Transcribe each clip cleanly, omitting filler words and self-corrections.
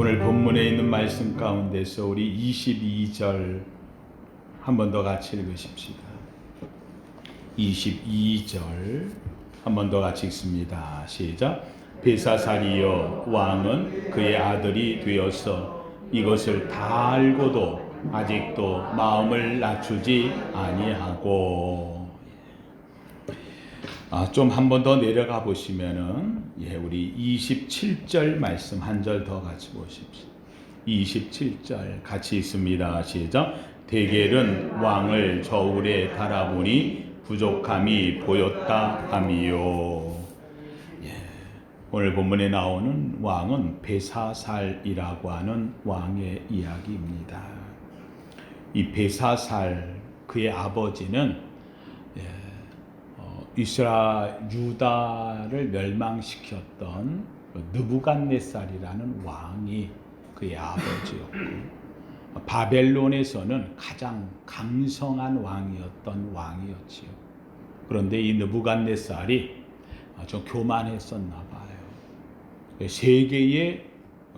오늘 본문에 있는 말씀 가운데서 우리 22절 한 번 더 같이 읽으십시다. 22절 한 번 더 같이 읽습니다. 시작. 벨사살이여, 왕은 그의 아들이 되어서 이것을 다 알고도 아직도 마음을 낮추지 아니하고. 좀 한 번 더 내려가 보시면은 우리 27절 말씀 한 절 더 같이 보십시오. 27절 같이 있습니다. 시작. 대겔은 왕을 저울에 달아보니 부족함이 보였다 하미요. 오늘 본문에 나오는 왕은 벨사살이라고 하는 왕의 이야기입니다. 이 벨사살, 그의 아버지는 이스라엘 유다를 멸망시켰던 느부갓네살이라는 왕이 그의 아버지였고, 바벨론에서는 가장 강성한 왕이었던 왕이었지요. 그런데 이 느부갓네살이 좀 교만했었나 봐요. 세계의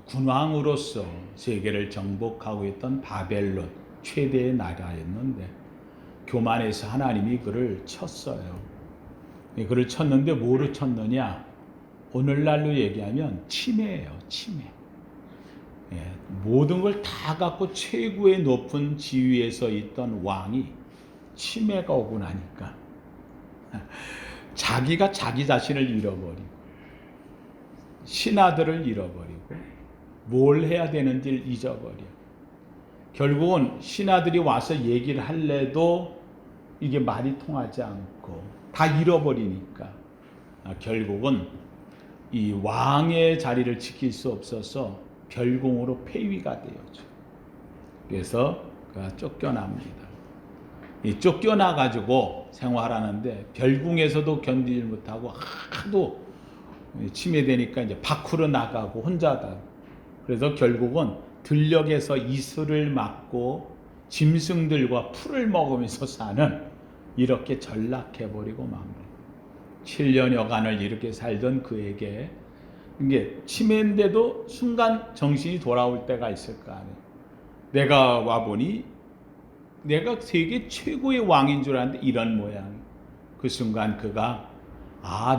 군왕으로서 세계를 정복하고 있던 바벨론 최대의 나라였는데 교만해서 하나님이 그를 쳤어요. 그를 쳤는데 뭐로 쳤느냐? 오늘날로 얘기하면 치매예요. 치매. 모든 걸 다 갖고 최고의 높은 지위에서 있던 왕이 치매가 오고 나니까 자기가 자기 자신을 잃어버리고 신하들을 잃어버리고 뭘 해야 되는지를 잊어버려. 결국은 신하들이 와서 얘기를 할래도 이게 말이 통하지 않고 다 잃어버리니까 결국은 이 왕의 자리를 지킬 수 없어서 별궁으로 폐위가 되었죠. 그래서 그가 쫓겨납니다. 이 쫓겨나 가지고 생활하는데 별궁에서도 견디지 못하고 하도 치매되니까 이제 밖으로 나가고 혼자다. 그래서 결국은 들녘에서 이슬을 맞고 짐승들과 풀을 먹으면서 사는, 이렇게 전락해버리고 맙니다. 7년여간을 이렇게 살던 그에게 이게 치매인데도 순간 정신이 돌아올 때가 있을 거 아니에요. 내가 와보니 내가 세계 최고의 왕인 줄 알았는데 이런 모양. 그 순간 그가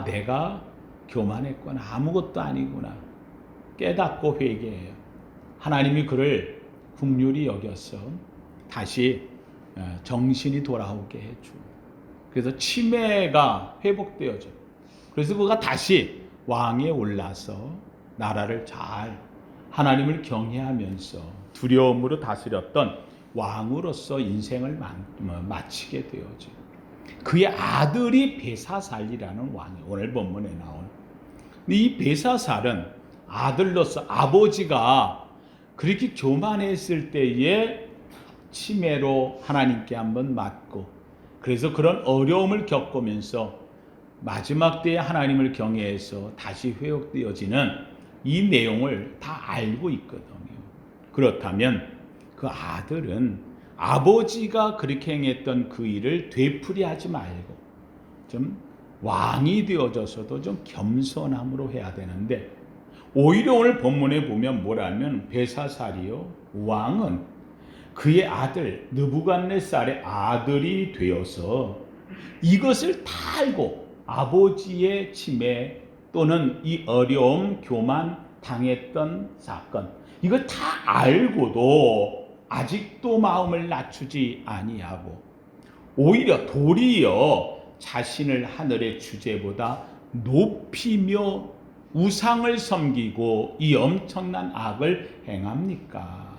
내가 교만했구나, 아무것도 아니구나 깨닫고 회개해요. 하나님이 그를 긍휼히 여겨서 다시 정신이 돌아오게 해주고, 그래서 치매가 회복되어져. 그래서 그가 다시 왕에 올라서 나라를 잘 하나님을 경외하면서 두려움으로 다스렸던 왕으로서 인생을 마치게 되어져. 그의 아들이 벨사살이라는 왕이 오늘 본문에 나오는. 이 벨사살은 아들로서 아버지가 그렇게 교만했을 때에 치매로 하나님께 한번 맞고, 그래서 그런 어려움을 겪으면서 마지막 때에 하나님을 경외해서 다시 회복되어지는 이 내용을 다 알고 있거든요. 그렇다면 그 아들은 아버지가 그렇게 행했던 그 일을 되풀이하지 말고 좀 왕이 되어져서도 좀 겸손함으로 해야 되는데, 오히려 오늘 본문에 보면 뭐라면 벨사살이요, 왕은 그의 아들 느부갓네살의 아들이 되어서 이것을 다 알고 아버지의 치매 또는 이 어려움, 교만 당했던 사건, 이걸 다 알고도 아직도 마음을 낮추지 아니하고 오히려 도리어 자신을 하늘의 주제보다 높이며 우상을 섬기고 이 엄청난 악을 행합니까?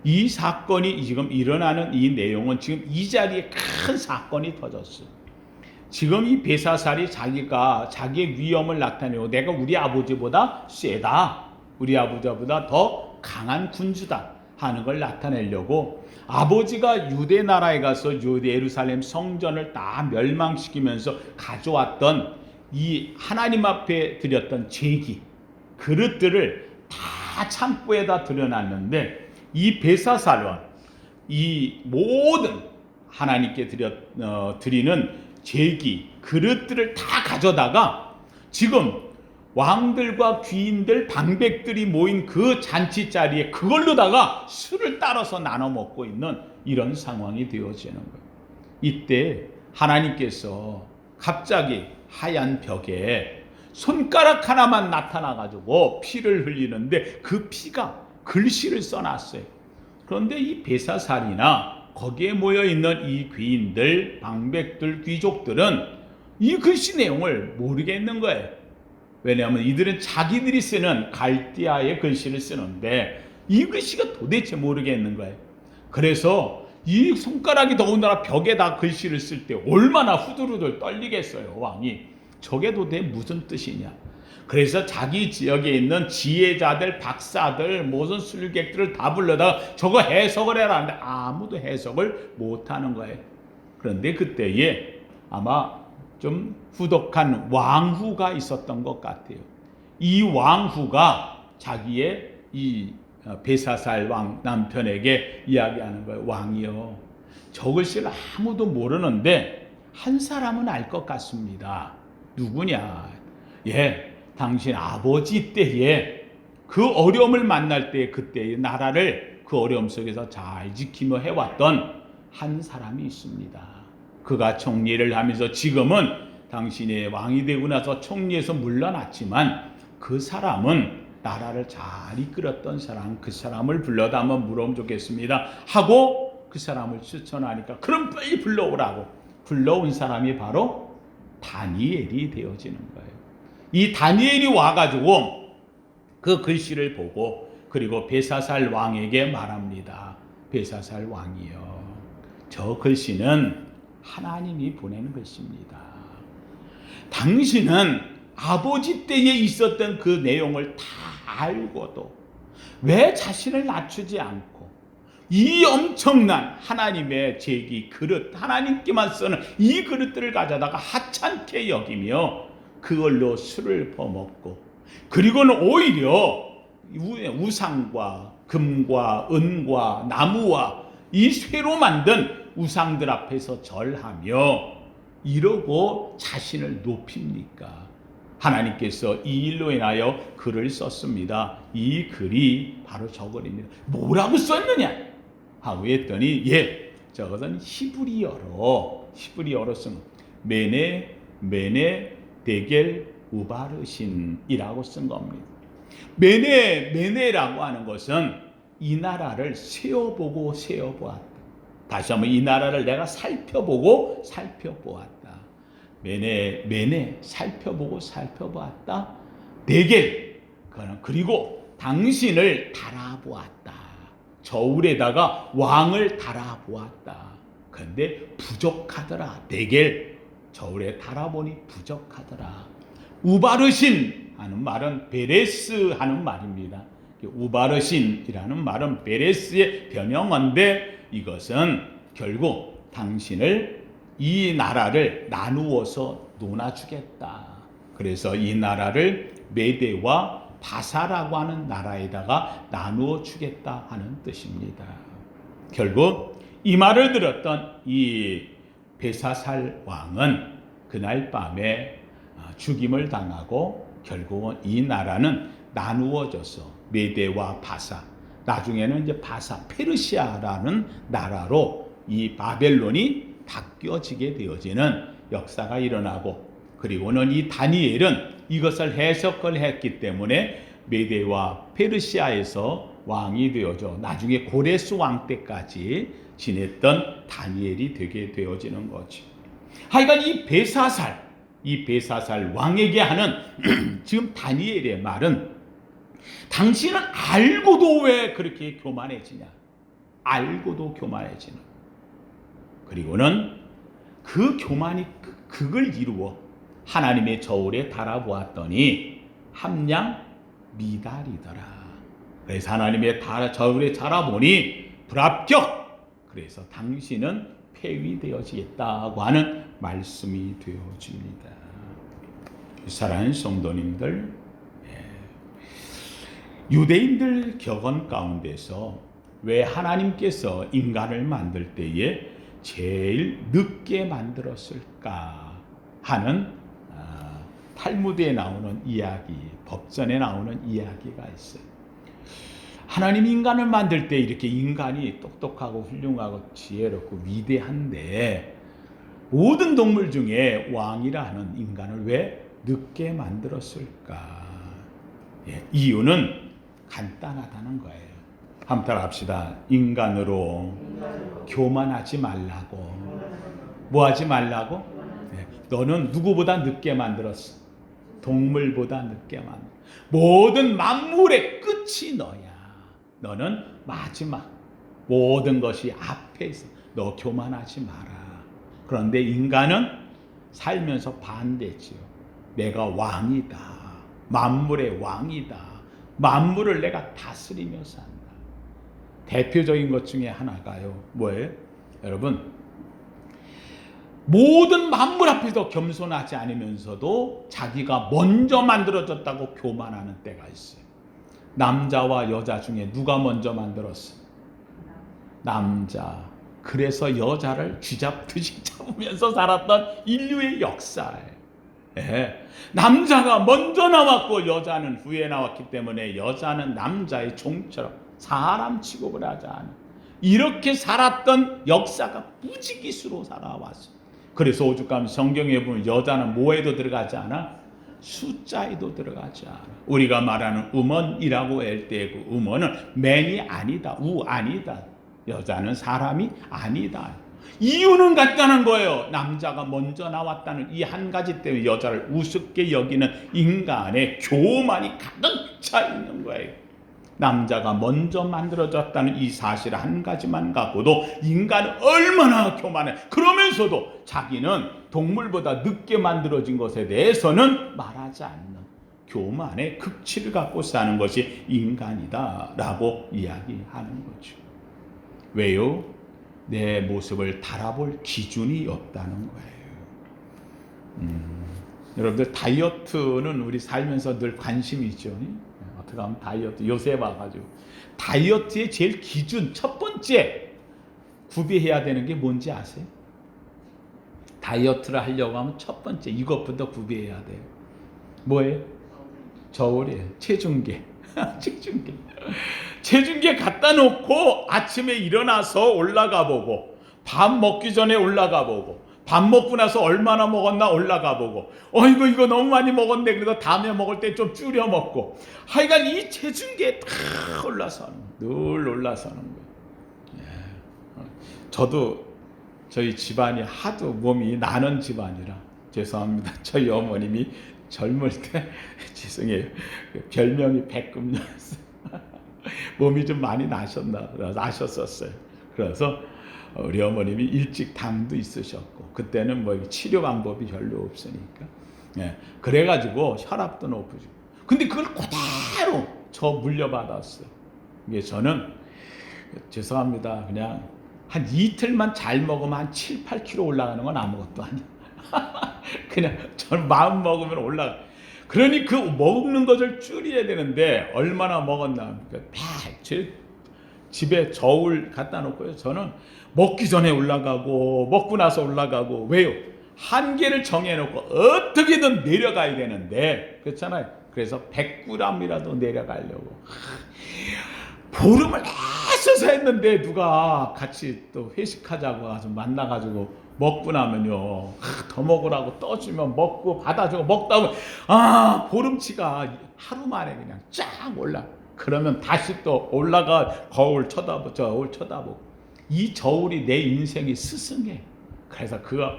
이 사건이 지금 일어나는 이 내용은 지금 이 자리에 큰 사건이 터졌어요. 지금 이 벨사살이 자기가 자기의 위엄을 나타내고 내가 우리 아버지보다 세다, 우리 아버지보다 더 강한 군주다 하는 걸 나타내려고 아버지가 유대 나라에 가서 예루살렘 성전을 다 멸망시키면서 가져왔던 이 하나님 앞에 드렸던 제기, 그릇들을 다 창고에다 들여놨는데, 이 벨사살은 이 모든 하나님께 드리는 제기, 그릇들을 다 가져다가 지금 왕들과 귀인들, 방백들이 모인 그 잔치 자리에 그걸로다가 술을 따라서 나눠 먹고 있는 이런 상황이 되어지는 거예요. 이때 하나님께서 갑자기 하얀 벽에 손가락 하나만 나타나가지고 피를 흘리는데 그 피가 글씨를 써놨어요. 그런데 이 베사살이나 거기에 모여있는 이 귀인들, 방백들, 귀족들은 이 글씨 내용을 모르겠는 거예요. 왜냐하면 이들은 자기들이 쓰는 갈대아의 글씨를 쓰는데 이 글씨가 도대체 모르겠는 거예요. 그래서 이 손가락이 더군다나 벽에다 글씨를 쓸 때 얼마나 후들후들 떨리겠어요, 왕이. 저게 도대체 무슨 뜻이냐. 그래서 자기 지역에 있는 지혜자들, 박사들, 모든 술객들을 다 불러다가 저거 해석을 해라 하는데 아무도 해석을 못하는 거예요. 그런데 그때에 아마 좀 후덕한 왕후가 있었던 것 같아요. 이 왕후가 자기의 이 베사살 왕 남편에게 이야기하는 거예요. 왕이요, 저 글씨를 아무도 모르는데 한 사람은 알 것 같습니다. 누구냐? 예, 당신 아버지 때에 그 어려움을 만날 때 그때의 나라를 그 어려움 속에서 잘 지키며 해왔던 한 사람이 있습니다. 그가 총리를 하면서 지금은 당신의 왕이 되고 나서 총리에서 물러났지만 그 사람은 나라를 잘 이끌었던 사람, 그 사람을 불러다 한번 물어보면 좋겠습니다 하고 그 사람을 추천하니까 그럼 빨리 불러오라고 불러온 사람이 바로 다니엘이 되어지는 거예요. 이 다니엘이 와가지고 그 글씨를 보고 그리고 베사살 왕에게 말합니다. 베사살 왕이요, 저 글씨는 하나님이 보내는 글씨입니다. 당신은 아버지 때에 있었던 그 내용을 다 알고도 왜 자신을 낮추지 않고 이 엄청난 하나님의 제기 그릇, 하나님께만 쓰는 이 그릇들을 가져다가 하찮게 여기며 그걸로 술을 퍼먹고 그리고는 오히려 우상과 금과 은과 나무와 이 쇠로 만든 우상들 앞에서 절하며 이러고 자신을 높입니까? 하나님께서 이 일로 인하여 글을 썼습니다. 이 글이 바로 저 글입니다. 뭐라고 썼느냐 하고 했더니 저것은 히브리어로 쓴 메네 데겔 우바르신이라고 쓴 겁니다. 메네라고 하는 것은 이 나라를 세어보고 세어보았다. 다시 한번 이 나라를 내가 살펴보고 살펴보았다. 메네 살펴보고 살펴보았다. 데겔 그리고 당신을 달아보았다. 저울에다가 왕을 달아보았다. 그런데 부족하더라. 데겔 저울에 달아보니 부족하더라. 우바르신 하는 말은 베레스 하는 말입니다. 우바르신이라는 말은 베레스의 변형어인데 이것은 결국 당신을 이 나라를 나누어서 놓아주겠다. 그래서 이 나라를 메대와 바사라고 하는 나라에다가 나누어 주겠다 하는 뜻입니다. 결국 이 말을 들었던 이 베사살 왕은 그날 밤에 죽임을 당하고 결국은 이 나라는 나누어져서 메대와 바사, 나중에는 이제 바사, 페르시아라는 나라로 이 바벨론이 바뀌어지게 되어지는 역사가 일어나고 그리고는 이 다니엘은 이것을 해석을 했기 때문에 메대와 페르시아에서 왕이 되어져 나중에 고레스 왕 때까지 지냈던 다니엘이 되게 되어지는 거지. 하여간 이 베사살 왕에게 하는 지금 다니엘의 말은 당신은 알고도 왜 그렇게 교만해지냐? 알고도 교만해지는. 그리고는 그 교만이 극을 이루어 하나님의 저울에 달아보았더니 함량 미달이더라. 그래서 하나님의 저울에 달아보니 불합격. 그래서 당신은 폐위되어지겠다고 하는 말씀이 되어집니다. 사랑하는 성도님들, 유대인들 격언 가운데서 왜 하나님께서 인간을 만들 때에 제일 늦게 만들었을까 하는 탈무드에 나오는 이야기, 법전에 나오는 이야기가 있어요. 하나님 인간을 만들 때 이렇게 인간이 똑똑하고 훌륭하고 지혜롭고 위대한데 모든 동물 중에 왕이라 하는 인간을 왜 늦게 만들었을까? 예, 이유는 간단하다는 거예요. 한번 따라합시다. 인간으로 교만하지 말라고. 뭐 하지 말라고? 예, 너는 누구보다 늦게 만들었어. 동물보다 늦게 만들었어. 모든 만물의 끝이 너야. 너는 마지막. 모든 것이 앞에 있어. 너 교만하지 마라. 그런데 인간은 살면서 반대지요. 내가 왕이다. 만물의 왕이다. 만물을 내가 다스리며 산다. 대표적인 것 중에 하나가요. 뭐예요? 여러분, 모든 만물 앞에서 겸손하지 않으면서도 자기가 먼저 만들어졌다고 교만하는 때가 있어요. 남자와 여자 중에 누가 먼저 만들었어? 남자. 그래서 여자를 쥐잡듯이 잡으면서 살았던 인류의 역사예요. 예. 남자가 먼저 나왔고 여자는 후에 나왔기 때문에 여자는 남자의 종처럼 사람 취급을 하지 않아. 이렇게 살았던 역사가 무지기수로 살아왔어요. 그래서 오죽하면 성경에 보면 여자는 뭐에도 들어가지 않아? 숫자에도 들어가지 않아. 우리가 말하는 우먼이라고 할 때 그 우먼은 맨이 아니다. 우 아니다. 여자는 사람이 아니다. 이유는 간단한 거예요. 남자가 먼저 나왔다는 이 한 가지 때문에 여자를 우습게 여기는 인간의 교만이 가득 차 있는 거예요. 남자가 먼저 만들어졌다는 이 사실 한 가지만 갖고도 인간은 얼마나 교만해. 그러면서도 자기는 동물보다 늦게 만들어진 것에 대해서는 말하지 않는 교만의 극치를 갖고 사는 것이 인간이다라고 이야기하는 거죠. 왜요? 내 모습을 달아볼 기준이 없다는 거예요. 여러분들 다이어트는 우리 살면서 늘 관심이 있죠. 어떻게 하면 다이어트 요새 봐가지고 다이어트의 제일 기준 첫 번째 구비해야 되는 게 뭔지 아세요? 다이어트를 하려고 하면 첫 번째 이것부터 구비해야 돼요. 뭐예요? 저울이에요. 체중계. 체중계. 체중계 갖다 놓고 아침에 일어나서 올라가 보고 밥 먹기 전에 올라가 보고 밥 먹고 나서 얼마나 먹었나 올라가 보고 이거 너무 많이 먹었네. 그래서 다음에 먹을 때 좀 줄여 먹고 하여간 이 체중계에 다 올라서는 늘 올라서는 거예요. 예. 저도 저희 집안이 하도 몸이 나는 집안이라 죄송합니다. 저희 어머님이 젊을 때 죄송해요. 별명이 백금녀였어요. 몸이 좀 많이 나셨었어요. 그래서 우리 어머님이 일찍 담도 있으셨고 그때는 뭐 치료 방법이 별로 없으니까 그래가지고 혈압도 높으시고 근데 그걸 그대로 저 물려받았어요. 이게 저는 죄송합니다. 그냥 한 이틀만 잘 먹으면 한 7, 8kg 올라가는 건 아무것도 아니야. 그냥 저는 마음 먹으면 올라가. 그러니 그 먹는 것을 줄여야 되는데 얼마나 먹었나. 제 집에 저울 갖다 놓고요. 저는 먹기 전에 올라가고 먹고 나서 올라가고 왜요? 한계를 정해놓고 어떻게든 내려가야 되는데 그렇잖아요. 그래서 100g이라도 내려가려고 보름을 애써서 했는데 누가 같이 또 회식하자고 가서 만나가지고 먹고 나면요 더 먹으라고 떠주면 먹고 받아주고 먹다 보면 보름치가 하루 만에 그냥 쫙 올라. 그러면 다시 또 올라가 거울 쳐다보고 저울 쳐다보고 이 저울이 내 인생의 스승이에요. 그래서 그거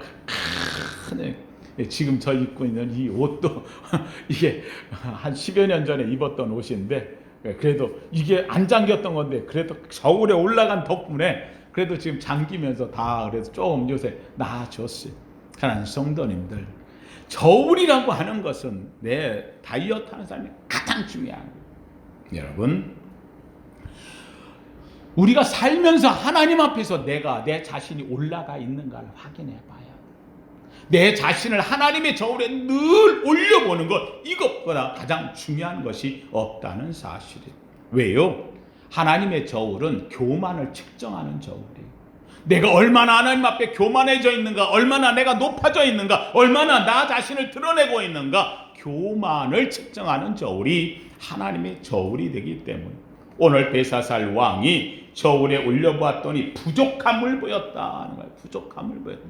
지금 저 입고 있는 이 옷도 이게 한 10여 년 전에 입었던 옷인데 그래도 이게 안 잠겼던 건데 그래도 저울에 올라간 덕분에 그래도 지금 잠기면서 다 그래서 조금 요새 나아졌어요. 하나님 성도님들, 저울이라고 하는 것은 내 다이어트 하는 사람이 가장 중요한 거예요. 여러분, 우리가 살면서 하나님 앞에서 내가 내 자신이 올라가 있는가를 확인해 봐야 돼. 내 자신을 하나님의 저울에 늘 올려보는 것, 이것보다 가장 중요한 것이 없다는 사실이에요. 왜요? 하나님의 저울은 교만을 측정하는 저울이에요. 내가 얼마나 하나님 앞에 교만해져 있는가, 얼마나 내가 높아져 있는가, 얼마나 나 자신을 드러내고 있는가, 교만을 측정하는 저울이 하나님의 저울이 되기 때문에 오늘 벨사살 왕이 저울에 올려보았더니 부족함을 보였다는 거예요. 부족함을 보였다.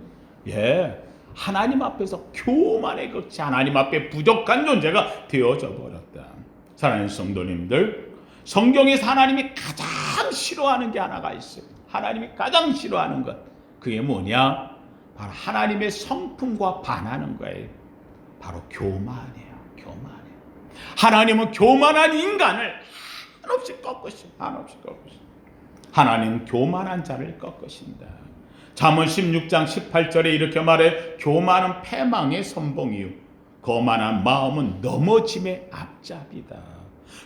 예, 하나님 앞에서 교만의 극치, 하나님 앞에 부족한 존재가 되어져 버렸다. 사랑하는 성도님들, 성경에서 하나님이 가장 싫어하는 게 하나가 있어요. 하나님이 가장 싫어하는 것, 그게 뭐냐? 바로 하나님의 성품과 반하는 거예요. 바로 교만이에요. 교만이에요. 하나님은 교만한 인간을 한없이 꺾으신다. 한없이 꺾으신다. 하나님은 교만한 자를 꺾으신다. 잠언 16장 18절에 이렇게 말해, 교만은 패망의 선봉이요 거만한 마음은 넘어짐의 앞잡이다.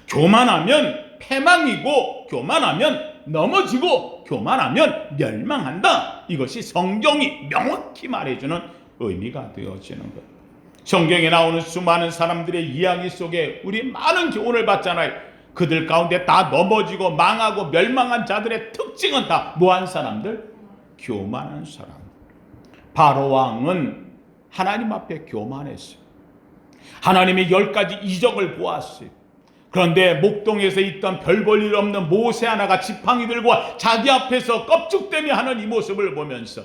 교만하면 패망이고, 교만하면 넘어지고, 교만하면 멸망한다. 이것이 성경이 명확히 말해주는 의미가 되어지는 것. 성경에 나오는 수많은 사람들의 이야기 속에 우리 많은 교훈을 받잖아요. 그들 가운데 다 넘어지고 망하고 멸망한 자들의 특징은 다 뭐한 사람들? 교만한 사람. 바로 왕은 하나님 앞에 교만했어요. 하나님의 10가지 이적을 보았어요. 그런데 목동에서 있던 별 볼 일 없는 모세 하나가 지팡이 들고 자기 앞에서 껍죽대며 하는 이 모습을 보면서,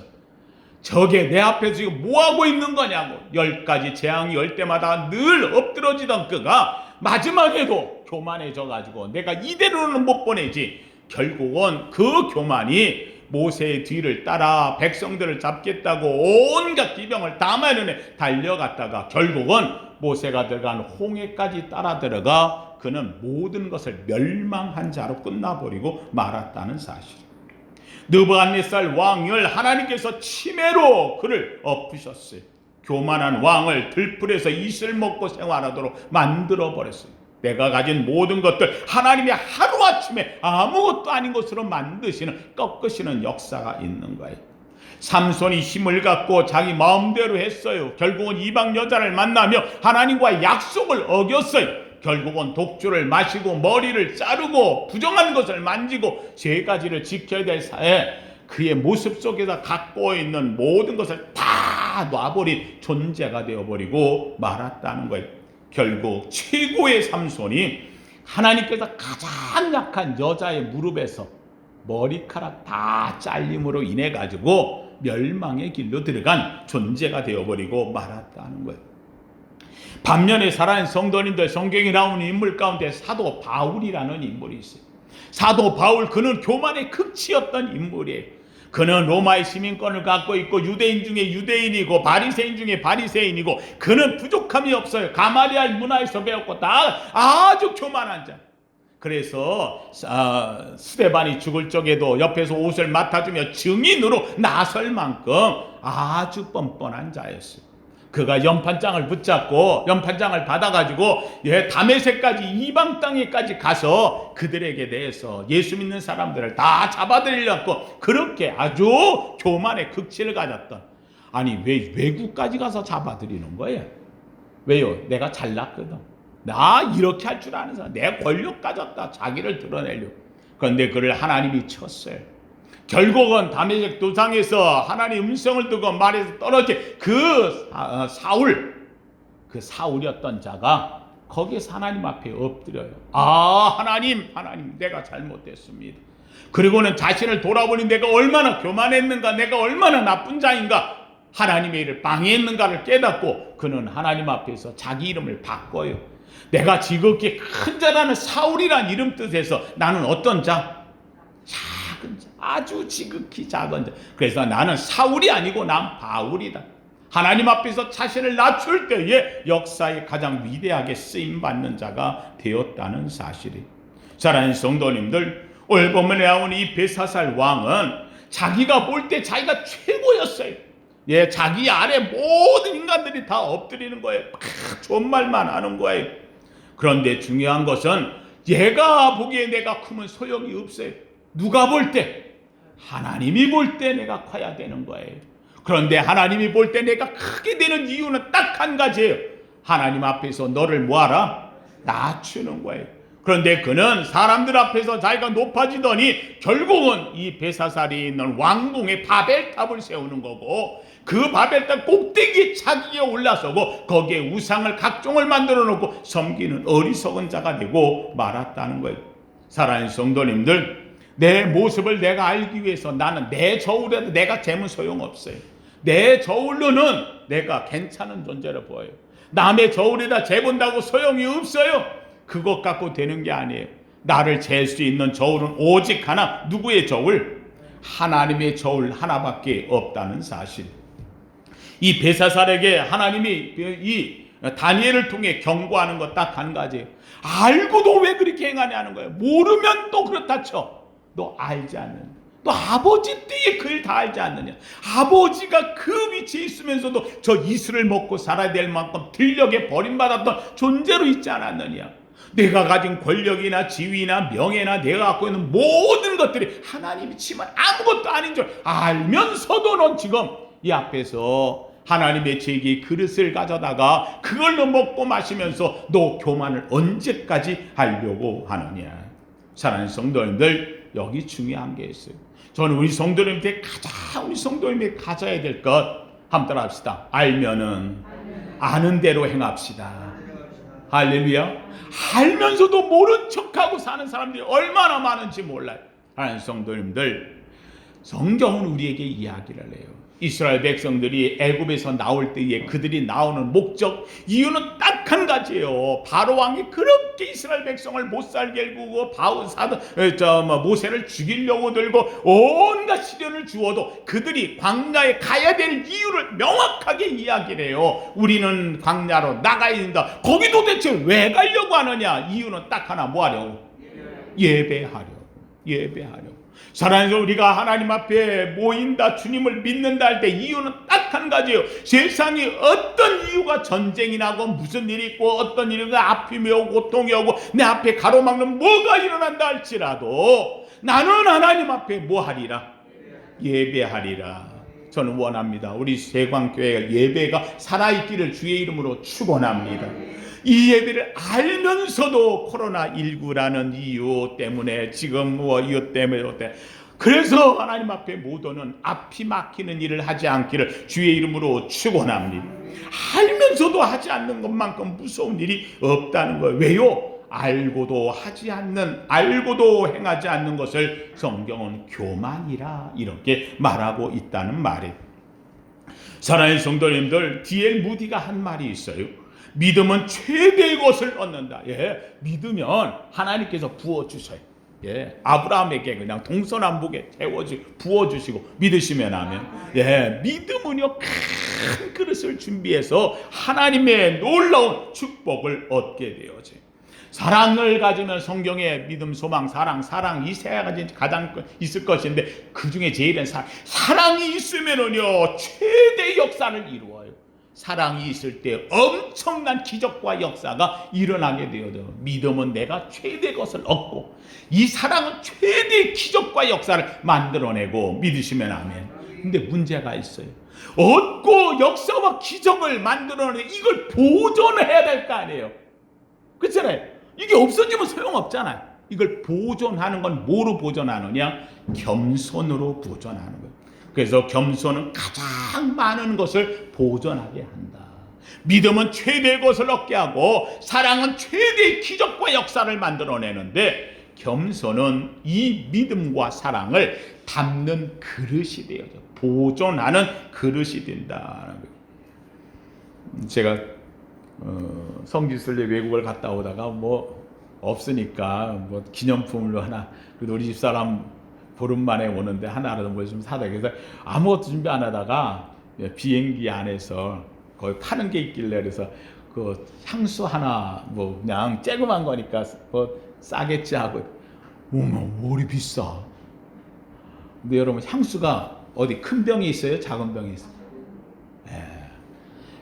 저게 내 앞에서 지금 뭐하고 있는 거냐고, 10가지 재앙이 올 때마다 늘 엎드러지던 그가 마지막에도 교만해져 가지고 내가 이대로는 못 보내지, 결국은 그 교만이 모세의 뒤를 따라 백성들을 잡겠다고 온갖 기병을 다 마련해 달려갔다가 결국은 모세가 들어간 홍해까지 따라 들어가 그는 모든 것을 멸망한 자로 끝나버리고 말았다는 사실. 느부갓네살 왕을 하나님께서 치매로 그를 엎으셨어요. 교만한 왕을 들풀에서 이슬 먹고 생활하도록 만들어 버렸어요. 내가 가진 모든 것들 하나님이 하루아침에 아무것도 아닌 것으로 만드시는, 꺾으시는 역사가 있는 거예요. 삼손이 힘을 갖고 자기 마음대로 했어요. 결국은 이방 여자를 만나며 하나님과의 약속을 어겼어요. 결국은 독주를 마시고 머리를 자르고 부정한 것을 만지고 3가지를 지켜야 될 사회, 그의 모습 속에서 갖고 있는 모든 것을 다 놔버린 존재가 되어버리고 말았다는 거예요. 결국 최고의 삼손이 하나님께서 가장 약한 여자의 무릎에서 머리카락 다 잘림으로 인해 가지고 멸망의 길로 들어간 존재가 되어버리고 말았다는 거예요. 반면에 살아있는 성도님들, 성경에 나오는 인물 가운데 사도 바울이라는 인물이 있어요. 사도 바울, 그는 교만의 극치였던 인물이에요. 그는 로마의 시민권을 갖고 있고 유대인 중에 유대인이고 바리새인 중에 바리새인이고, 그는 부족함이 없어요. 가말리알 문화에서 배웠고 다 아주 교만한 자. 그래서 스데반이 죽을 적에도 옆에서 옷을 맡아주며 증인으로 나설 만큼 아주 뻔뻔한 자였어요. 그가 연판장을 붙잡고 연판장을 받아가지고 다메섹까지, 이방 땅에까지 가서 그들에게 대해서 예수 믿는 사람들을 다 잡아들이려고 그렇게 아주 교만의 극치를 가졌던, 아니 왜 외국까지 가서 잡아들이는 거예요? 왜요? 내가 잘났거든, 나 이렇게 할 줄 아는 사람, 내 권력 가졌다, 자기를 드러내려고. 그런데 그를 하나님이 쳤어요. 결국은 다메섹 도상에서 하나님의 음성을 듣고 말에서 떨어진 그 사울이었던 자가 거기서 하나님 앞에 엎드려요. 하나님 내가 잘못됐습니다. 그리고는 자신을 돌아보니 내가 얼마나 교만했는가, 내가 얼마나 나쁜 자인가, 하나님의 일을 방해했는가를 깨닫고 그는 하나님 앞에서 자기 이름을 바꿔요. 내가 지극히 큰 자라는 사울이란 이름 뜻에서 나는 어떤 자? 작은 자, 아주 지극히 작은 자. 그래서 나는 사울이 아니고 난 바울이다. 하나님 앞에서 자신을 낮출 때에 역사에 가장 위대하게 쓰임받는 자가 되었다는 사실이. 사랑하는 성도님들, 오늘 본문에 나오는 이 벨사살 왕은 자기가 볼 때 자기가 최고였어요. 자기 아래 모든 인간들이 다 엎드리는 거예요. 좋은 말만 하는 거예요. 그런데 중요한 것은 얘가 보기에 내가 크면 소용이 없어요. 누가 볼 때? 하나님이 볼 때 내가 커야 되는 거예요. 그런데 하나님이 볼 때 내가 크게 되는 이유는 딱 한 가지예요. 하나님 앞에서 너를 뭐하라? 낮추는 거예요. 그런데 그는 사람들 앞에서 자기가 높아지더니 결국은 이 베사살이 있는 왕궁에 바벨탑을 세우는 거고, 그 바벨탑 꼭대기에 자기가 올라서고 거기에 우상을 각종을 만들어 놓고 섬기는 어리석은 자가 되고 말았다는 거예요. 사랑하는 성도님들, 내 모습을 내가 알기 위해서 나는 내 저울에도 내가 재면 소용없어요. 내 저울로는 내가 괜찮은 존재로 보여요. 남의 저울에다 재본다고 소용이 없어요. 그것 갖고 되는 게 아니에요. 나를 잴 수 있는 저울은 오직 하나, 누구의 저울? 하나님의 저울 하나밖에 없다는 사실. 이 베사살에게 하나님이 이 다니엘을 통해 경고하는 것 딱 한 가지예요. 알고도 왜 그렇게 행하냐는 거예요. 모르면 또 그렇다 쳐. 너 알지 않느냐? 너 아버지 때에 그 일 다 알지 않느냐? 아버지가 그 위치에 있으면서도 저 이슬을 먹고 살아야 될 만큼 들녘에 버림받았던 존재로 있지 않았느냐? 내가 가진 권력이나 지위나 명예나 내가 갖고 있는 모든 것들이 하나님이 치면 아무것도 아닌 줄 알면서도 넌 지금 이 앞에서 하나님의 제기의 그릇을 가져다가 그걸로 먹고 마시면서 너 교만을 언제까지 하려고 하느냐? 사랑하는 성도님들, 여기 중요한 게 있어요. 저는 우리 성도님들이 가져야 될 것 한번 따라합시다. 알면은 아는 대로 행합시다. 할렐루야. 알면서도 모른 척하고 사는 사람들이 얼마나 많은지 몰라요. 하나님 성도님들, 성경은 우리에게 이야기를 해요. 이스라엘 백성들이 애굽에서 나올 때에 그들이 나오는 목적, 이유는 딱 한 가지예요. 바로 왕이 그렇게 이스라엘 백성을 못 살게 일구고 모세를 죽이려고 들고 온갖 시련을 주어도 그들이 광야에 가야 될 이유를 명확하게 이야기를 해요. 우리는 광야로 나가야 된다. 거기 도대체 왜 가려고 하느냐? 이유는 딱 하나, 뭐 하려고? 예배하려고. 사랑해서 우리가 하나님 앞에 모인다, 주님을 믿는다 할 때 이유는 딱 한 가지예요. 세상이 어떤 이유가 전쟁이 나고 무슨 일이 있고 어떤 일이 아픔이 오고 고통이 오고 내 앞에 가로막는 뭐가 일어난다 할지라도 나는 하나님 앞에 뭐 하리라? 예배하리라. 저는 원합니다. 우리 세광교회가 예배가 살아있기를 주의 이름으로 축원합니다. 이 예배를 알면서도 코로나19라는 이유 때문에 지금 이유 때문에 그래서 하나님 앞에 못 오는 앞이 막히는 일을 하지 않기를 주의 이름으로 축원합니다. 알면서도 하지 않는 것만큼 무서운 일이 없다는 거예요. 왜요? 알고도 행하지 않는 것을 성경은 교만이라 이렇게 말하고 있다는 말이에요. 사랑하는 성도님들, D.L. 무디가 한 말이 있어요. 믿음은 최대의 것을 얻는다. 믿으면 하나님께서 부어주셔요. 아브라함에게 그냥 동서남북에 부어주시고 믿으시면 하면, 믿음은요 큰 그릇을 준비해서 하나님의 놀라운 축복을 얻게 되어져요. 사랑을 가지면 성경에 믿음, 소망, 사랑 이 세 가지 가장 있을 것인데 그 중에 제일은 사랑이 있으면은요 최대 역사를 이루어요. 사랑이 있을 때 엄청난 기적과 역사가 일어나게 되어져. 믿음은 내가 최대 것을 얻고 이 사랑은 최대의 기적과 역사를 만들어내고 믿으시면 아멘. 근데 문제가 있어요. 얻고 역사와 기적을 만들어내 이걸 보존해야 될 거 아니에요. 그렇잖아요. 이게 없어지면 소용없잖아요. 이걸 보존하는 건 뭐로 보존하느냐? 겸손으로 보존하는 거예요. 그래서 겸손은 가장 많은 것을 보존하게 한다. 믿음은 최대의 것을 얻게 하고 사랑은 최대의 기적과 역사를 만들어내는데 겸손은 이 믿음과 사랑을 담는 그릇이 되어져. 보존하는 그릇이 된다. 제가 성지순례 외국을 갔다 오다가 뭐 없으니까 뭐 기념품으로 하나, 그래도 우리 집사람 보름 만에 오는데 하나라도 뭘 좀 사다. 그래서 아무것도 준비 안 하다가 비행기 안에서 거기 파는 게 있길래 그래서 그 향수 하나 뭐 그냥 쬐그만 거니까 뭐 싸겠지 하고, 뭐리 비싸. 근데 여러분, 향수가 어디 큰 병이 있어요? 작은 병이 있어요?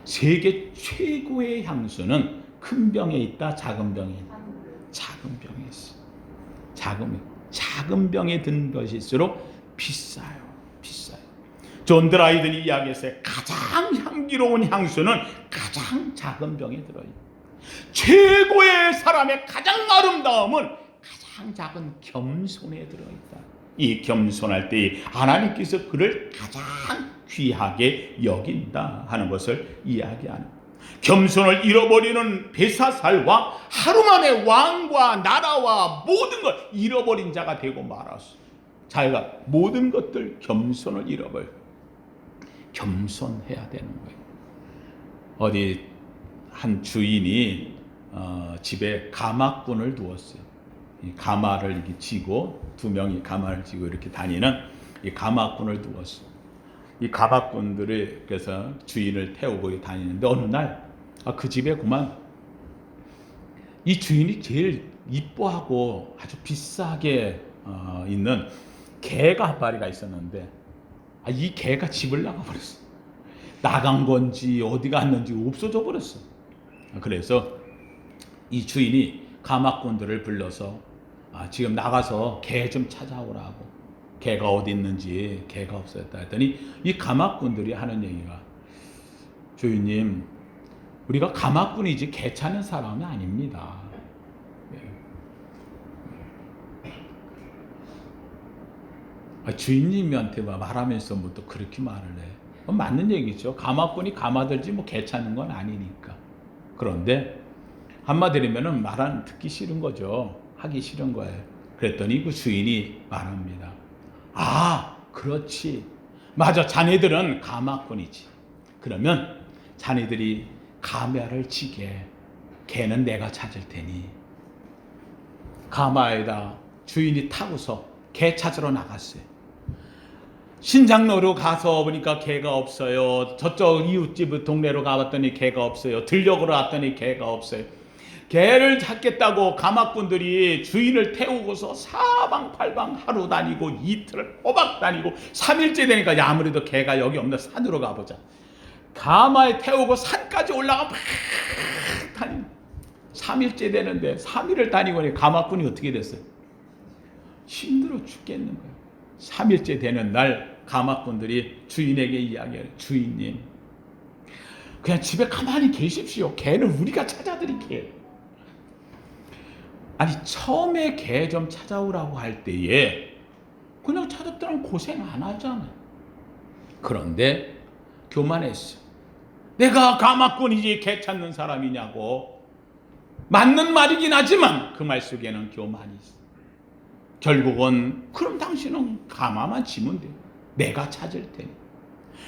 세계 최고의 향수는 큰 병에 있다, 작은 병에 있다. 작은 병에 있어. 작은 병에 든 것일수록 비싸요. 존 드라이든이 이야기했어요. 가장 향기로운 향수는 가장 작은 병에 들어요. 최고의 사람의 가장 아름다움은 가장 작은 겸손에 들어있다. 이 겸손할 때 하나님께서 그를 가장 귀하게 여긴다 하는 것을 이야기하는, 겸손을 잃어버리는 베사살과 하루 만에 왕과 나라와 모든 걸 잃어버린 자가 되고 말았어. 자기가 모든 것들 겸손을 잃어버려. 겸손해야 되는 거예요. 어디 한 주인이 집에 가마꾼을 두었어요. 이 가마를 이렇게 쥐고, 두 명이 가마를 쥐고 이렇게 다니는 이 가마꾼을 두었어요. 이 가마꾼들이 그래서 주인을 태우고 다니는데 어느 날 그 집에 그만 이 주인이 제일 이뻐하고 아주 비싸게 있는 개가 한 마리가 있었는데 이 개가 집을 나가버렸어. 나간 건지 어디 갔는지 없어져 버렸어. 그래서 이 주인이 가마꾼들을 불러서 지금 나가서 개 좀 찾아오라고, 개가 어디 있는지, 개가 없어졌다 했더니 이 가마꾼들이 하는 얘기가, 주인님, 우리가 가마꾼이지 개 찾는 사람이 아닙니다. 주인님한테 말하면서 뭐 또 그렇게 말을 해. 맞는 얘기죠. 가마꾼이 가마들지 뭐 개 찾는 건 아니니까. 그런데 한마디로면은 말은 듣기 싫은 거죠. 하기 싫은 거예요. 그랬더니 그 주인이 말합니다. 그렇지. 맞아. 자네들은 가마꾼이지. 그러면 자네들이 가마를 치게, 개는 내가 찾을 테니. 가마에다 주인이 타고서 개 찾으러 나갔어요. 신장로로 가서 보니까 개가 없어요. 저쪽 이웃집 동네로 가봤더니 개가 없어요. 들녘으로 갔더니 개가 없어요. 개를 찾겠다고 가마꾼들이 주인을 태우고서 사방팔방 하루 다니고 이틀을 꼬박 다니고 3일째 되니까 아무래도 개가 여기 없는 산으로 가보자. 가마에 태우고 산까지 올라가 막 다니. 3일째 되는데 3일을 다니고 가마꾼이 어떻게 됐어요? 힘들어 죽겠는 거예요. 3일째 되는 날 가마꾼들이 주인에게 이야기해요. 주인님, 그냥 집에 가만히 계십시오. 개는 우리가 찾아드릴게요. 아니, 처음에 개 좀 찾아오라고 할 때에 그냥 찾았더니 고생 안 하잖아. 그런데 교만했어. 내가 가마꾼이지 개 찾는 사람이냐고. 맞는 말이긴 하지만 그 말 속에는 교만이 있어. 결국은 그럼 당신은 가마만 치면 돼. 내가 찾을 테니.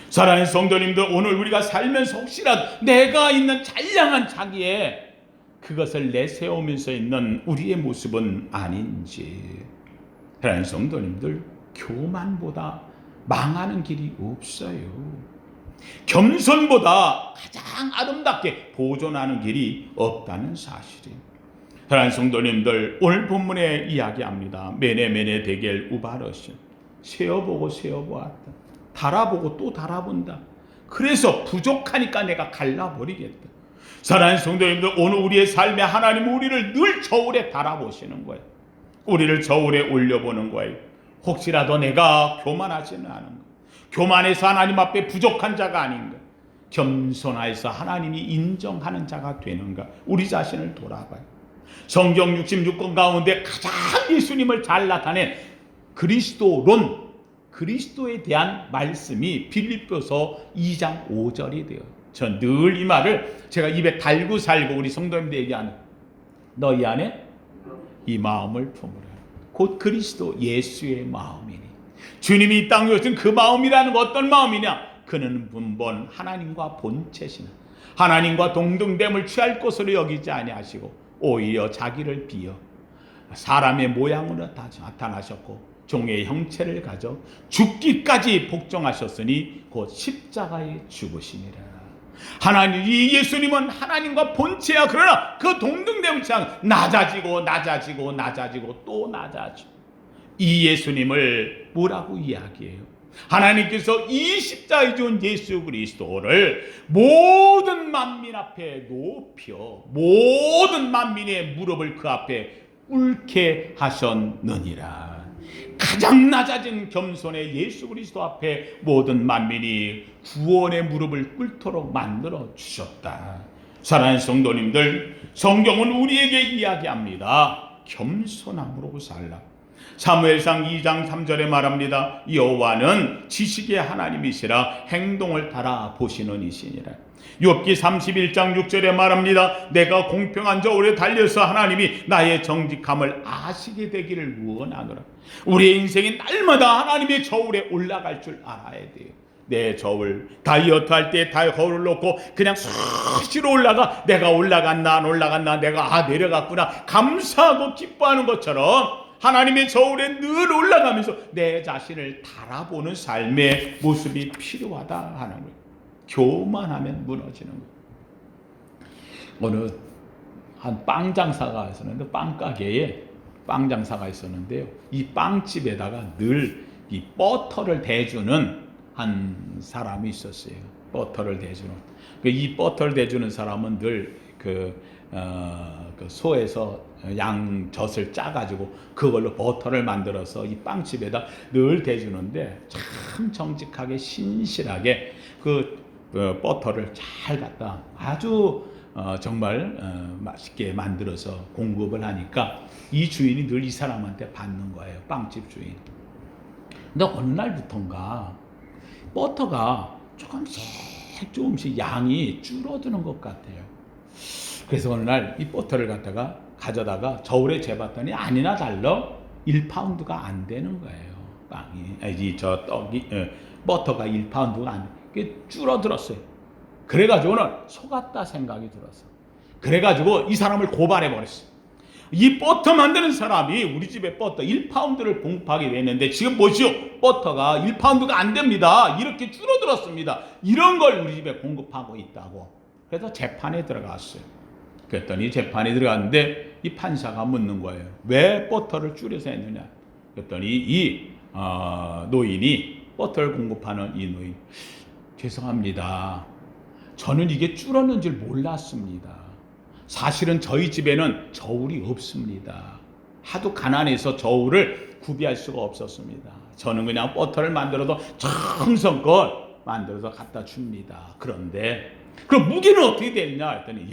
사랑하는 성도님들, 오늘 우리가 살면서 혹시라도 내가 있는 잔량한 자기에 그것을 내세우면서 있는 우리의 모습은 아닌지. 사랑하는 성도님들, 교만보다 망하는 길이 없어요. 겸손보다 가장 아름답게 보존하는 길이 없다는 사실이에요. 사랑하는 성도님들, 오늘 본문에 이야기합니다. 메네 데겔 우바르신. 세어보고 세어보았다. 달아보고 또 달아본다. 그래서 부족하니까 내가 갈라버리겠다. 사랑하는 성도님들, 오늘 우리의 삶에 하나님은 우리를 늘 저울에 달아보시는 거예요. 우리를 저울에 올려보는 거예요. 혹시라도 내가 교만하지는 않은가? 교만해서 하나님 앞에 부족한 자가 아닌가? 겸손하여서 하나님이 인정하는 자가 되는가? 우리 자신을 돌아봐요. 성경 66권 가운데 가장 예수님을 잘 나타낸 그리스도론, 그리스도에 대한 말씀이 빌립보서 2장 5절이 돼요. 전 늘 이 말을 제가 입에 달고 살고 우리 성도님들 얘기하는, 너희 안에 이 마음을 품으라. 곧 그리스도 예수의 마음이니. 주님이 이 땅에 오신 그 마음이라는 건 어떤 마음이냐? 그는 분본 하나님과 본체시나 하나님과 동등됨을 취할 것으로 여기지 아니하시고 오히려 자기를 비어 사람의 모양으로 나타나셨고 종의 형체를 가져 죽기까지 복종하셨으니 곧 십자가에 죽으시니라. 하나님, 이 예수님은 하나님과 본체야. 그러나 그 동등됨을 취한 낮아지고 낮아지고 낮아지고 또 낮아지고. 이 예수님을 뭐라고 이야기해요? 하나님께서 이 십자가에 죽은 예수 그리스도를 모든 만민 앞에 높여 모든 만민의 무릎을 그 앞에 꿇게 하셨느니라. 가장 낮아진 겸손의 예수 그리스도 앞에 모든 만민이 구원의 무릎을 꿇도록 만들어 주셨다. 사랑하는 성도님들, 성경은 우리에게 이야기합니다. 겸손함으로 살라. 사무엘상 2장 3절에 말합니다. 여호와는 지식의 하나님이시라 행동을 따라 보시는 이시니라. 욥기 31장 6절에 말합니다. 내가 공평한 저울에 달려서 하나님이 나의 정직함을 아시게 되기를 원하노라. 우리의 인생이 날마다 하나님의 저울에 올라갈 줄 알아야 돼요. 내 저울, 다이어트 할 때 거울을 놓고 그냥 수시로 올라가, 내가 올라갔나 안 올라갔나, 내가 내려갔구나 감사하고 기뻐하는 것처럼 하나님의 저울에 늘 올라가면서 내 자신을 달아보는 삶의 모습이 필요하다 하는 거예요. 교만하면 무너지는 거예요. 어느 한 빵 장사가 있었는데, 빵가게에 빵 장사가 있었는데요, 이 빵집에다가 늘 이 버터를 대주는 한 사람이 있었어요. 버터를 대주는. 이 버터를 대주는 사람은 늘 그 소에서 양젖을 짜가지고 그걸로 버터를 만들어서 이 빵집에다 늘 대주는데, 참 정직하게 신실하게 그 버터를 잘 갖다 아주 정말 맛있게 만들어서 공급을 하니까 이 주인이 늘 이 사람한테 받는 거예요. 빵집 주인. 근데 어느 날부턴가 버터가 조금씩 양이 줄어드는 것 같아요. 그래서 어느 날 이 버터를 갖다가 가져다가 저울에 재봤더니 아니나 달라 1파운드가 안 되는 거예요. 떡이 버터가 1파운드가 안 돼. 줄어들었어요. 그래가지고는 속았다 생각이 들었어. 그래가지고 이 사람을 고발해 버렸어. 이 버터 만드는 사람이 우리 집에 버터 1파운드를 공급하게 됐는데 지금 보시오, 버터가 1파운드가 안 됩니다. 이렇게 줄어들었습니다. 이런 걸 우리 집에 공급하고 있다고. 그래서 재판에 들어갔어요. 그랬더니 재판에 들어갔는데 이 판사가 묻는 거예요. 왜 버터를 줄여서 했느냐. 그랬더니 이 노인이, 버터를 공급하는 이 노인, 죄송합니다. 저는 이게 줄었는 줄 몰랐습니다. 사실은 저희 집에는 저울이 없습니다. 하도 가난해서 저울을 구비할 수가 없었습니다. 저는 그냥 버터를 만들어서 정성껏 만들어서 갖다 줍니다. 그런데 그럼 무게는 어떻게 됐냐 했더니,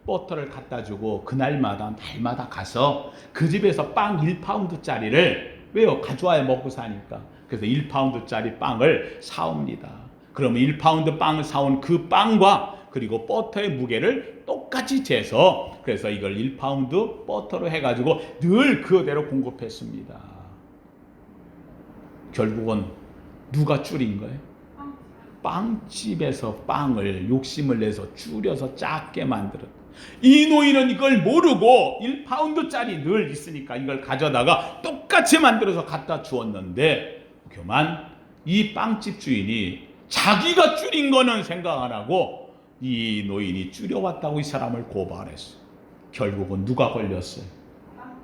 버터를 갖다 주고 그날마다 날마다 가서 그 집에서 빵 1파운드짜리를, 왜요? 가져와야 먹고 사니까. 그래서 1파운드짜리 빵을 사옵니다. 그러면 1파운드 빵을 사온 그 빵과 그리고 버터의 무게를 똑같이 재서, 그래서 이걸 1파운드 버터로 해가지고 늘 그대로 공급했습니다. 결국은 누가 줄인 거예요? 빵집에서 빵을 욕심을 내서 줄여서 작게 만들었다. 이 노인은 이걸 모르고 1파운드짜리 늘 있으니까 이걸 가져다가 똑같이 만들어서 갖다 주었는데, 그만 이 빵집 주인이 자기가 줄인 거는 생각 안 하고 이 노인이 줄여왔다고 이 사람을 고발했어. 결국은 누가 걸렸어요?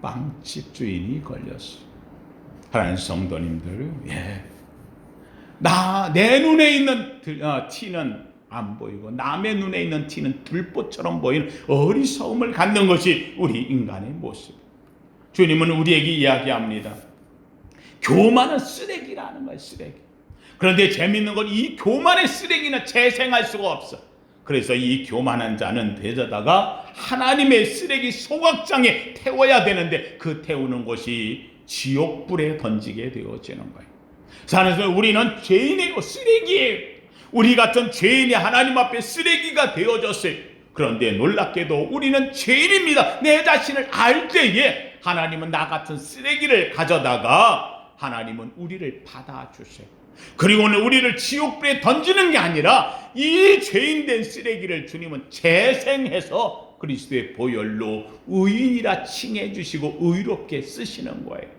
빵집 주인이 걸렸어. 하나님 성도님들, 내 눈에 있는 티는 안 보이고 남의 눈에 있는 티는 들보처럼 보이는 어리석음을 갖는 것이 우리 인간의 모습. 주님은 우리에게 이야기합니다. 교만은 쓰레기라는 거예요, 쓰레기. 그런데 재밌는 건 이 교만의 쓰레기는 재생할 수가 없어. 그래서 이 교만한 자는 데려다가 하나님의 쓰레기 소각장에 태워야 되는데, 그 태우는 곳이 지옥불에 던지게 되어지는 거예요. 그래서 우리는 죄인이고 쓰레기예요. 우리 같은 죄인이 하나님 앞에 쓰레기가 되어졌어요. 그런데 놀랍게도 우리는 죄인입니다. 내 자신을 알 때에 하나님은 나 같은 쓰레기를 가져다가 하나님은 우리를 받아주세요. 그리고는 우리를 지옥불에 던지는 게 아니라 이 죄인된 쓰레기를 주님은 재생해서 그리스도의 보혈로 의인이라 칭해 주시고 의롭게 쓰시는 거예요.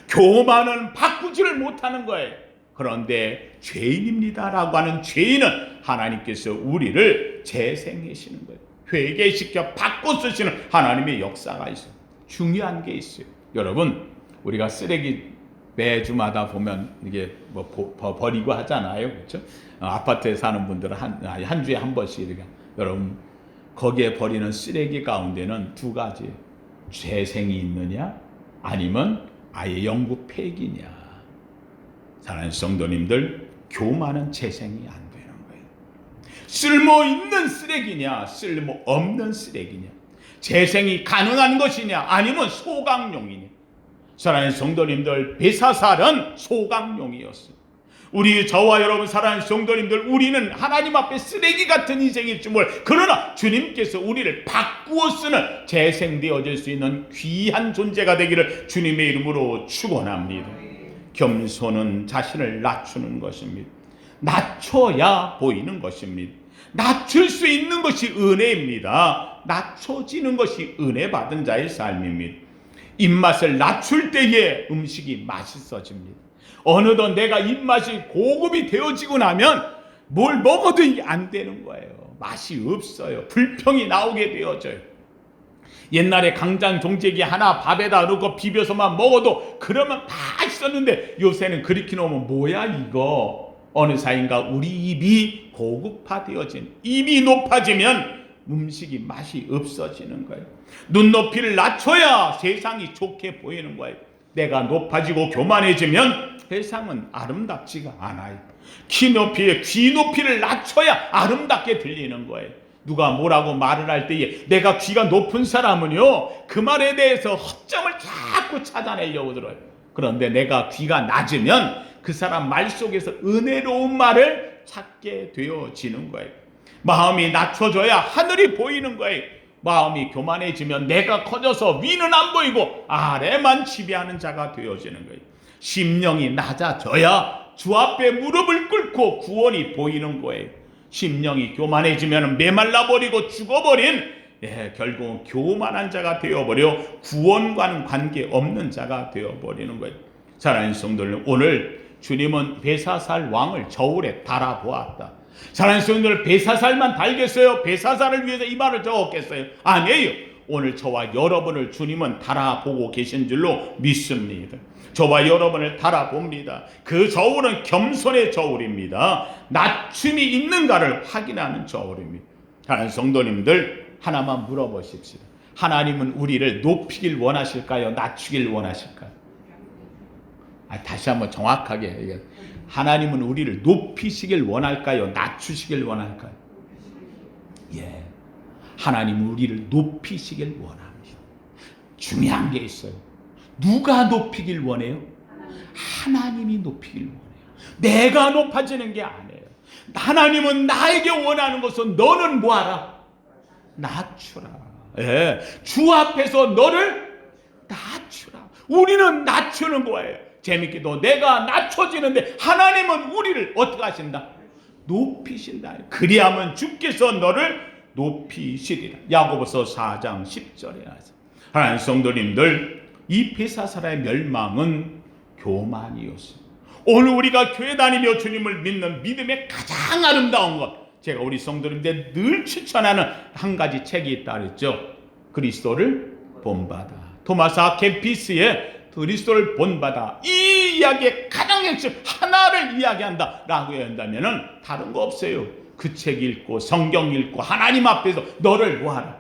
교만은 바꾸지를 못하는 거예요. 그런데 죄인입니다라고 하는 죄인은 하나님께서 우리를 재생하시는 거예요. 회개시켜 바꿔 쓰시는 하나님의 역사가 있어요. 중요한 게 있어요. 여러분, 우리가 쓰레기 매주마다 보면 이게 버리고 하잖아요, 그렇죠? 아파트에 사는 분들은 한 주에 한 번씩 이렇게. 여러분, 거기에 버리는 쓰레기 가운데는 두 가지: 재생이 있느냐, 아니면 아예 영구 폐기냐. 사랑하는 성도님들, 교만은 재생이 안 되는 거예요. 쓸모 있는 쓰레기냐, 쓸모 없는 쓰레기냐, 재생이 가능한 것이냐, 아니면 소각용이냐. 사랑하는 성도님들, 벳사살은 소각용이었어요. 저와 여러분 사랑하는 성도님들, 우리는 하나님 앞에 쓰레기 같은 인생일 줄 그러나 주님께서 우리를 바꾸어 쓰는 재생되어질 수 있는 귀한 존재가 되기를 주님의 이름으로 축원합니다. 겸손은 자신을 낮추는 것입니다. 낮춰야 보이는 것입니다. 낮출 수 있는 것이 은혜입니다. 낮춰지는 것이 은혜 받은 자의 삶입니다. 입맛을 낮출 때에 음식이 맛있어집니다. 어느덧 내가 입맛이 고급이 되어지고 나면 뭘 먹어도 안 되는 거예요. 맛이 없어요. 불평이 나오게 되어져요. 옛날에 강장 종제기 하나 밥에다 넣고 비벼서만 먹어도 그러면 맛있었는데 요새는 그렇게 놓으면 뭐야 이거. 어느 사이인가 우리 입이 고급화되어진, 입이 높아지면 음식이 맛이 없어지는 거예요. 눈높이를 낮춰야 세상이 좋게 보이는 거예요. 내가 높아지고 교만해지면 세상은 아름답지가 않아요. 귀 높이를 낮춰야 아름답게 들리는 거예요. 누가 뭐라고 말을 할 때에 내가 귀가 높은 사람은요, 그 말에 대해서 허점을 자꾸 찾아내려고 들어요. 그런데 내가 귀가 낮으면 그 사람 말 속에서 은혜로운 말을 찾게 되어지는 거예요. 마음이 낮춰져야 하늘이 보이는 거예요. 마음이 교만해지면 내가 커져서 위는 안 보이고 아래만 지배하는 자가 되어지는 거예요. 심령이 낮아져야 주 앞에 무릎을 꿇고 구원이 보이는 거예요. 심령이 교만해지면 메말라버리고 죽어버린, 결국은 교만한 자가 되어버려 구원과는 관계없는 자가 되어버리는 거예요. 사랑하는 성도들, 오늘 주님은 벳사살 왕을 저울에 달아보았다. 사랑하는 성도들, 벳사살만 달겠어요? 벳사살을 위해서 이 말을 적었겠어요? 아니에요. 오늘 저와 여러분을 주님은 달아보고 계신 줄로 믿습니다. 저와 여러분을 달아봅니다. 그 저울은 겸손의 저울입니다. 낮춤이 있는가를 확인하는 저울입니다. 사랑하는 성도님들, 하나만 물어보십시오. 하나님은 우리를 높이길 원하실까요? 낮추길 원하실까요? 다시 한번 정확하게 얘기해요. 하나님은 우리를 높이시길 원할까요? 낮추시길 원할까요? 하나님은 우리를 높이시길 원합니다. 중요한 게 있어요. 누가 높이길 원해요? 하나님이 높이길 원해요. 내가 높아지는 게 아니에요. 하나님은 나에게 원하는 것은 너는 뭐하라? 낮추라. 주 앞에서 너를 낮추라. 우리는 낮추는 거예요. 재밌게도 내가 낮춰지는데 하나님은 우리를 어떻게 하신다? 높이신다. 그리하면 주께서 너를 높이시리라. 야고보서 4장 10절에 하죠. 하나님 성도님들, 이 벳사살의 멸망은 교만이었어요. 오늘 우리가 교회 다니며 주님을 믿는 믿음의 가장 아름다운 것, 제가 우리 성도님들 늘 추천하는 한 가지 책이 있다 그랬죠. 그리스도를 본받아. 토마스 아 켐피스의 그리스도를 본받아, 이 이야기의 가장 핵심 하나를 이야기한다 라고 한다면은 다른 거 없어요. 그 책 읽고 성경 읽고 하나님 앞에서 너를 뭐하라?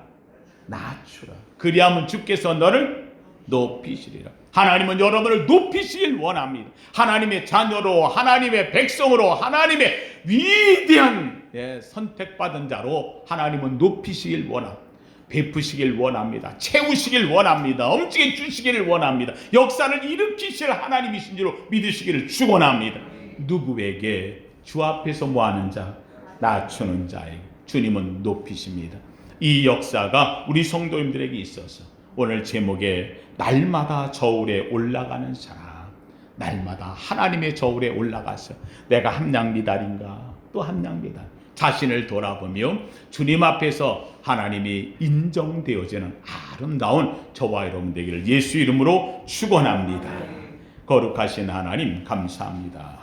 낮추라. 그리하면 주께서 너를 높이시리라. 하나님은 여러분을 높이시길 원합니다. 하나님의 자녀로, 하나님의 백성으로, 하나님의 위대한 선택받은 자로 하나님은 높이시길 원합니다. 베푸시길 원합니다. 채우시길 원합니다. 엄지게 주시기를 원합니다. 역사를 일으키실 하나님이신 줄로 믿으시기를 축원합니다. 누구에게? 주 앞에서 뭐하는 자? 낮추는 자에게 주님은 높이십니다. 이 역사가 우리 성도님들에게 있어서 오늘 제목에 날마다 저울에 올라가는 사람, 날마다 하나님의 저울에 올라가서 내가 함량 미달인가? 또 함량 미달. 자신을 돌아보며 주님 앞에서 하나님이 인정되어지는 아름다운 저와 여러분 되기를 예수 이름으로 축원합니다. 거룩하신 하나님 감사합니다.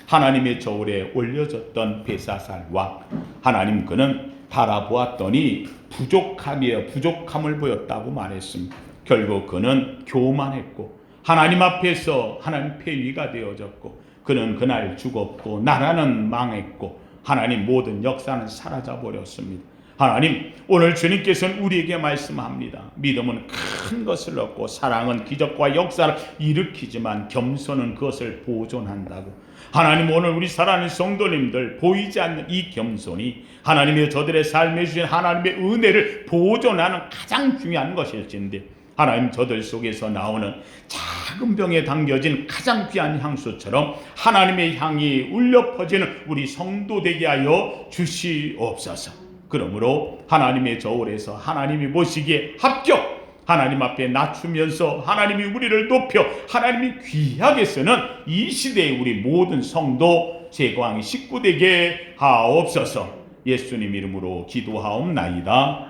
하나님의 저울에 올려졌던 벳사살 왕, 하나님 그는 바라보았더니 부족함을 보였다고 말했습니다. 결국 그는 교만했고 하나님 앞에서 하나님 폐위가 되어졌고 그는 그날 죽었고 나라는 망했고 하나님 모든 역사는 사라져 버렸습니다. 하나님, 오늘 주님께서는 우리에게 말씀합니다. 믿음은 큰 것을 얻고 사랑은 기적과 역사를 일으키지만 겸손은 그것을 보존한다고. 하나님, 오늘 우리 사랑하는 성도님들 보이지 않는 이 겸손이 하나님의 저들의 삶에 주신 하나님의 은혜를 보존하는 가장 중요한 것일진데, 하나님, 저들 속에서 나오는 작은 병에 담겨진 가장 귀한 향수처럼 하나님의 향이 울려 퍼지는 우리 성도 되게 하여 주시옵소서. 그러므로 하나님의 저울에서 하나님이 보시기에 합격, 하나님 앞에 낮추면서 하나님이 우리를 높여 하나님이 귀하게 쓰는 이 시대의 우리 모든 성도 제광 식구 되게 하옵소서. 예수님 이름으로 기도하옵나이다.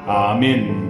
아멘.